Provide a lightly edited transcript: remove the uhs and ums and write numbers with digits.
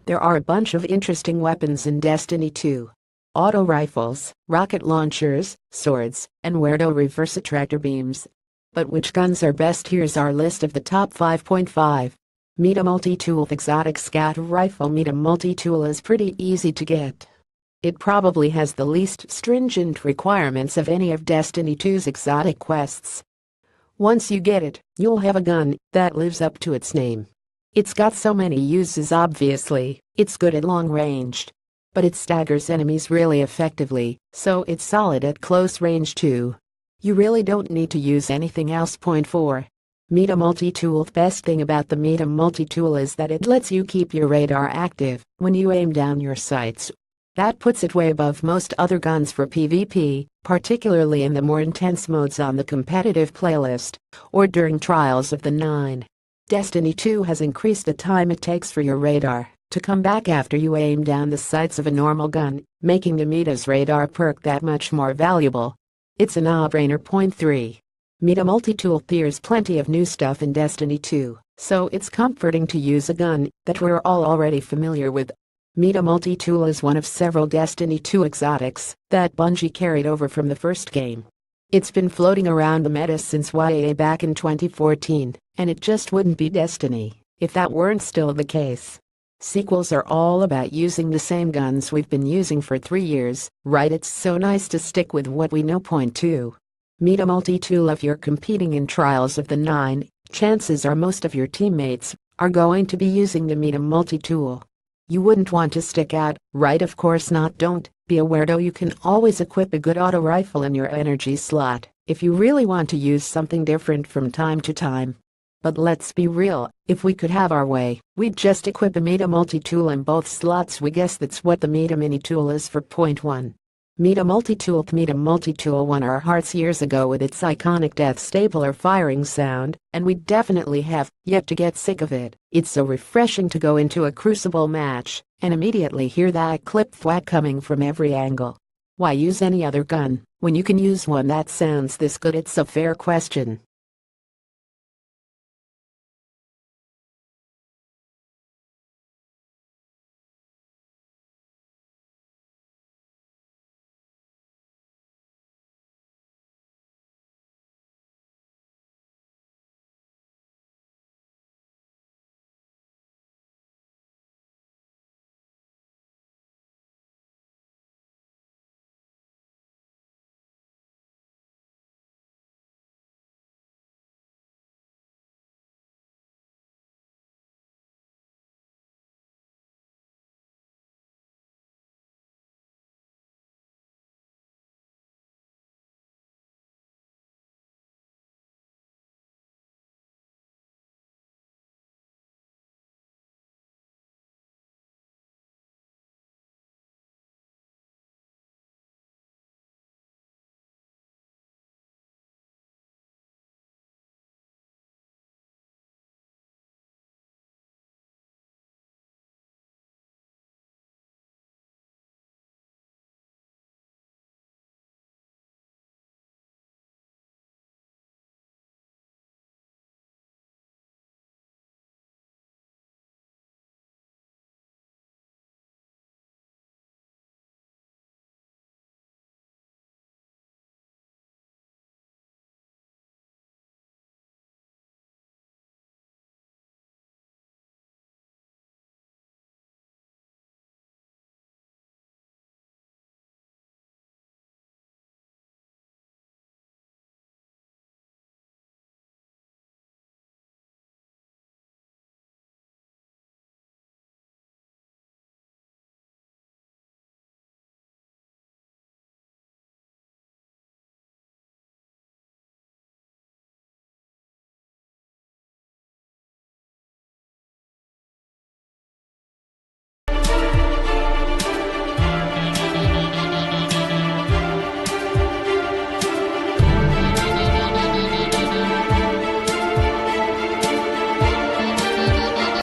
There are a bunch of interesting weapons in Destiny 2. Auto rifles, rocket launchers, swords, and weirdo reverse attractor beams. But which guns are best? Here's our list of the top 5.5. Meta Multi-Tool Exotic Scatter Rifle. Meta Multi-Tool is pretty easy to get. It probably has the least stringent requirements of any of Destiny 2's exotic quests. Once you get it, you'll have a gun that lives up to its name. It's got so many uses. Obviously, it's good at long range. But it staggers enemies really effectively, so it's solid at close range too. You really don't need to use anything else. Point 4. Meta Multi-Tool. The best thing about the Meta Multi-Tool is that it lets you keep your radar active when you aim down your sights. That puts it way above most other guns for PvP, particularly in the more intense modes on the competitive playlist, or during Trials of the Nine. Destiny 2 has increased the time it takes for your radar to come back after you aim down the sights of a normal gun, making the Meta's radar perk that much more valuable. It's a no-brainer. Point 3. Meta Multi-Tool. There's plenty of new stuff in Destiny 2, so it's comforting to use a gun that we're all already familiar with. Meta Multi-Tool is one of several Destiny 2 exotics that Bungie carried over from the first game. It's been floating around the meta since YA back in 2014, and it just wouldn't be Destiny if that weren't still the case. Sequels are all about using the same guns we've been using for 3 years, right? It's so nice to stick with what we know. Point 2. Meta Multi-Tool. If you're competing in Trials of the Nine, chances are most of your teammates are going to be using the Meta Multi-Tool. You wouldn't want to stick out, right? Of course not. Don't be a weirdo. You can always equip a good auto rifle in your energy slot if you really want to use something different from time to time. But let's be real, if we could have our way, we'd just equip a Meta Multi-Tool in both slots. We guess that's what the Meta Mini-Tool is for. Point 1. Meta Multi-Tool. The Meta Multi-Tool won our hearts years ago with its iconic death stapler firing sound, and we definitely have yet to get sick of it. It's so refreshing to go into a Crucible match and immediately hear that clip thwack coming from every angle. Why use any other gun when you can use one that sounds this good? It's a fair question.